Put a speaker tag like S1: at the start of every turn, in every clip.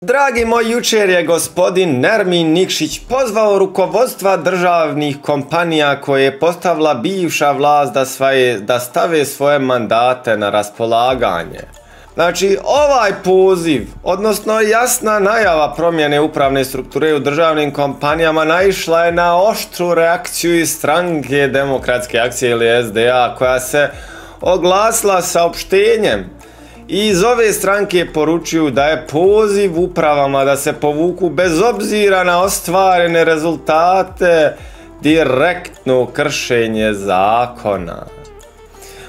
S1: Dragi moj, jučer je gospodin Nermin Nikšić pozvao rukovodstva državnih kompanija koje je postavila bivša vlast da stave svoje mandate na raspolaganje. Znači, ovaj poziv, odnosno jasna najava promjene upravne strukture u državnim kompanijama naišla je na oštru reakciju iz stranke Demokratske akcije ili SDA, koja se oglasila saopštenjem. I iz ove stranke poručuju da je poziv upravama da se povuku bez obzira na ostvarene rezultate direktno kršenje zakona.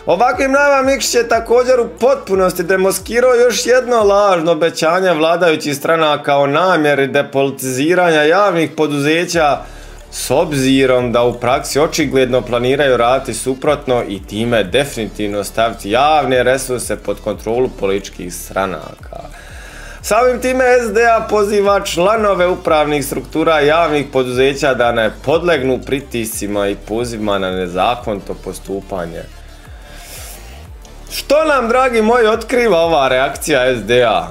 S1: Ovakvim najavama Nikšić je također u potpunosti demaskirao još jedno lažno obećanje vladajućih stranaka o namjeri depolitiziranja javnih poduzeća, s obzirom da u praksi očigledno planiraju raditi suprotno i time definitivno staviti javne resurse pod kontrolu političkih stranaka. Samim time SDA poziva članove upravnih struktura javnih poduzeća da ne podlegnu pritiscima i pozivima na nezakonito postupanje. Što nam, dragi moji, otkriva ova reakcija SDA?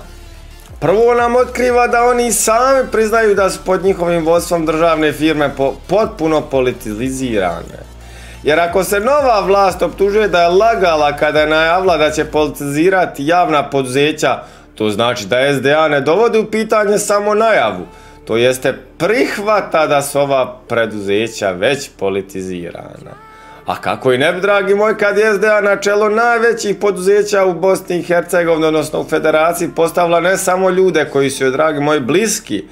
S1: Prvo nam otkriva da oni sami priznaju da su pod njihovim vodstvom državne firme potpuno politizirane. Jer ako se nova vlast optužuje da je lagala kada je najavila da će politizirati javna poduzeća, to znači da SDA ne dovodi u pitanje samo najavu, to jeste prihvata da su ova preduzeća već politizirana. A kako i ne bi, dragi moj, kad je SDA na čelo najvećih poduzeća u Bosni i Hercegovini, odnosno u Federaciji, postavila ne samo ljude koji su joj, dragi moji, bliski,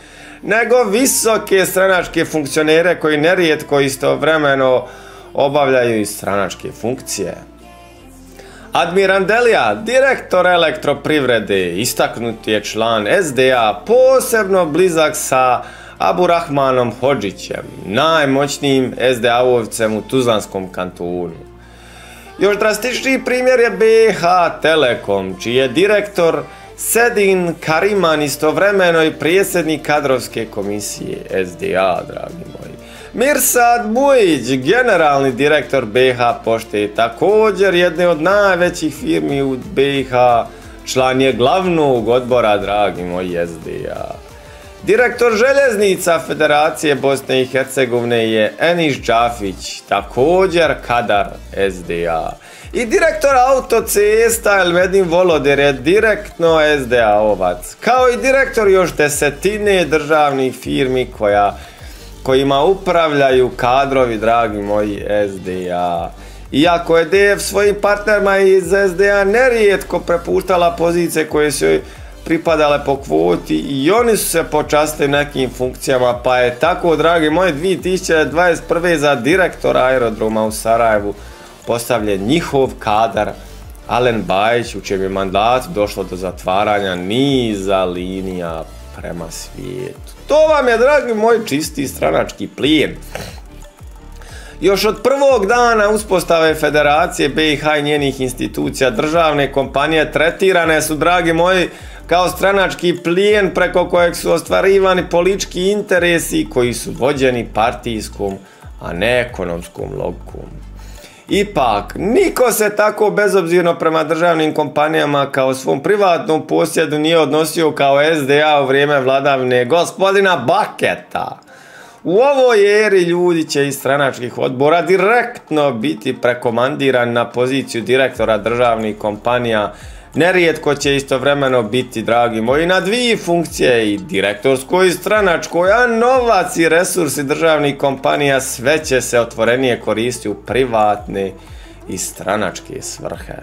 S1: nego visoke stranačke funkcionere koji nerijetko istovremeno obavljaju i stranačke funkcije. Admir Andelija, direktor Elektroprivrede, istaknuti je član SDA, posebno blizak sa Aburahmanom Hodžićem, najmoćnijim SDA-ovcem u Tuzlanskom kantonu. Još drastičniji primjer je BiH Telekom, čiji je direktor Sedin Kariman istovremeno i predsjednik kadrovske komisije SDA, dragi moji. Mirsad Mujić, generalni direktor BiH Pošte, također jedne od najvećih firmi u BiH, član je glavnog odbora, dragi moji, SDA. Direktor željeznica Federacije Bosne i Hercegovine je Enis Džafić, također kadar SDA. I direktor autocesta Elmedin Voloder je direktno SDA-ovac, kao i direktor još desetine državnih firmi kojima upravljaju kadrovi, dragi moji, SDA. Iako je DF svojim partnerima iz SDA nerijetko prepuštala pozicije koje su joj pripadale po kvoti, i oni su se počastili nekim funkcijama, pa je tako, dragi moji, 2021. za direktora aerodroma u Sarajevu postavljen njihov kadar Alen Bajić, u čijem je mandatu došlo do zatvaranja niza linija prema svijetu. To vam je, dragi moji, čisti stranački plijen. Još od prvog dana uspostave Federacije BiH i njenih institucija, državne kompanije tretirane su, dragi moji, kao stranački plijen preko kojeg su ostvarivani politički interesi koji su vođeni partijskom, a ne ekonomskom logikom. Ipak, niko se tako bezobzirno prema državnim kompanijama kao svom privatnom posjedu nije odnosio kao SDA u vrijeme vladavine gospodina Baketa. U ovoj eri ljudi će iz stranačkih odbora direktno biti prekomandirani na poziciju direktora državnih kompanija. Nerijetko će istovremeno biti, dragi moji, na dvije funkcije, i direktorskoj i stranačkoj, a novac i resursi državnih kompanija sve će se otvorenije koristiti u privatne i stranačke svrhe.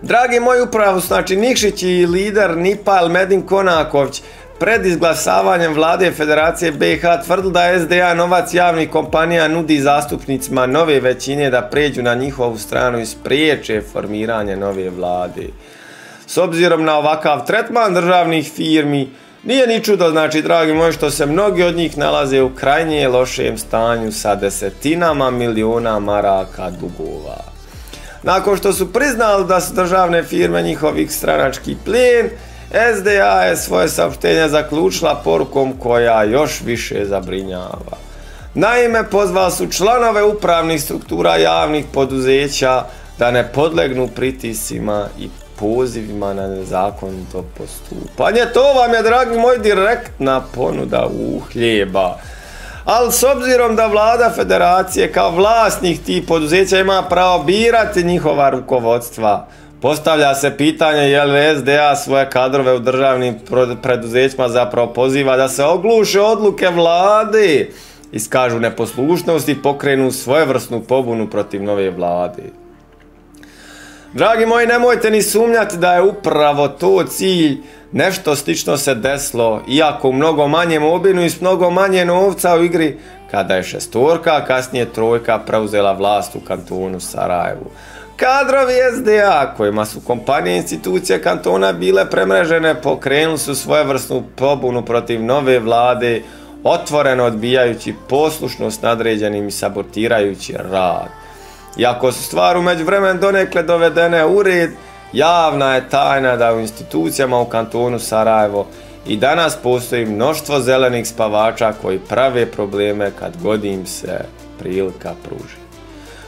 S1: Dragi moji, upravo znači Nikšić i lider NIP-a Elmedin Konaković pred izglasavanjem vlade Federacije BiH tvrdili da SDA novac javnih kompanija nudi zastupnicima nove većine da pređu na njihovu stranu i spriječe formiranje nove vlade. S obzirom na ovakav tretman državnih firmi, nije ni čudo, znači, dragi moji, što se mnogi od njih nalaze u krajnje lošem stanju sa desetinama miliona maraka dugova. Nakon što su priznali da su državne firme njihovih stranački plijen, SDA je svoje saopštenje zaključila porukom koja još više zabrinjava. Naime, pozvali su članove upravnih struktura javnih poduzeća da ne podlegnu pritiscima i pozivima na nezakonito postupanje. To vam je, dragi moji, direktna ponuda uhljeba. Ali s obzirom da vlada federacije kao vlasnik tih poduzeća ima pravo birati njihova rukovodstva, postavlja se pitanje je li SDA svoje kadrove u državnim preduzećima zapravo poziva da se ogluše odluke vlade, iskažu neposlušnost i pokrenu svojevrsnu pobunu protiv nove vlade. Dragi moji, nemojte ni sumnjati da je upravo to cilj. Nešto slično se desilo, iako u mnogo manjem obimu i s mnogo manje novca u igri, kada je šestorka, a kasnije trojka preuzela vlast u kantonu Sarajevu. Kadrovi SDA, kojima su kompanije i institucije kantona bile premrežene, pokrenuli su svojevrsnu pobunu protiv nove vlade, otvoreno odbijajući poslušnost nadređenim i sabotirajući rad. Iako su stvari u međuvremenu donekle dovedene u red, javna je tajna da u institucijama u kantonu Sarajevo i danas postoji mnoštvo zelenih spavača koji prave probleme kad god im se prilika pruži.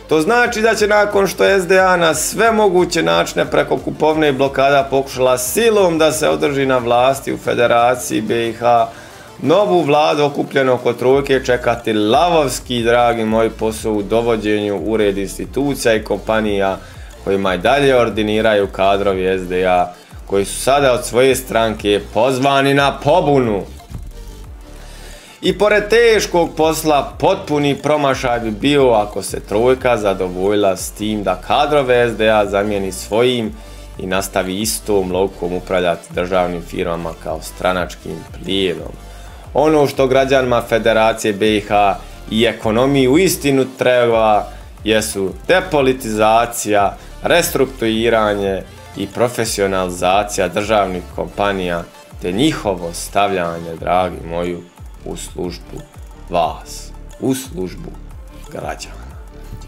S1: To znači da će nakon što SDA na sve moguće načine preko kupovne i blokada pokušala silom da se održi na vlasti u Federaciji BiH, novu vladu okupljenu oko trojke čekati lavovski, dragi moji, posao u dovođenju u red institucija i kompanija kojima i dalje ordiniraju kadrovi SDA, koji su sada od svoje stranke pozvani na pobunu. I pored teškog posla, potpuni promašaj bi bio ako se trojka zadovoljila s tim da kadrove SDA zamijeni svojim i nastavi istom logikom upravljati državnim firmama kao stranačkim plijenom. Ono što građanima Federacije BiH i ekonomiji uistinu treba jesu depolitizacija, restrukturiranje i profesionalizacija državnih kompanija te njihovo stavljanje, dragi moji, u službu vas, u službu građana.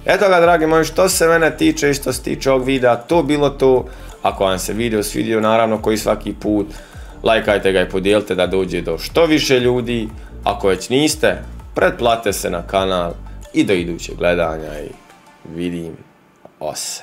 S1: Eto ga, dragi moji, što se mene tiče i što se tiče ovog videa, to bilo to. Ako vam se video svidio, naravno koji svaki put, lajkajte ga i podijelite da dođe do što više ljudi. Ako već niste, pretplatite se na kanal i do idućeg gledanja i vidim se.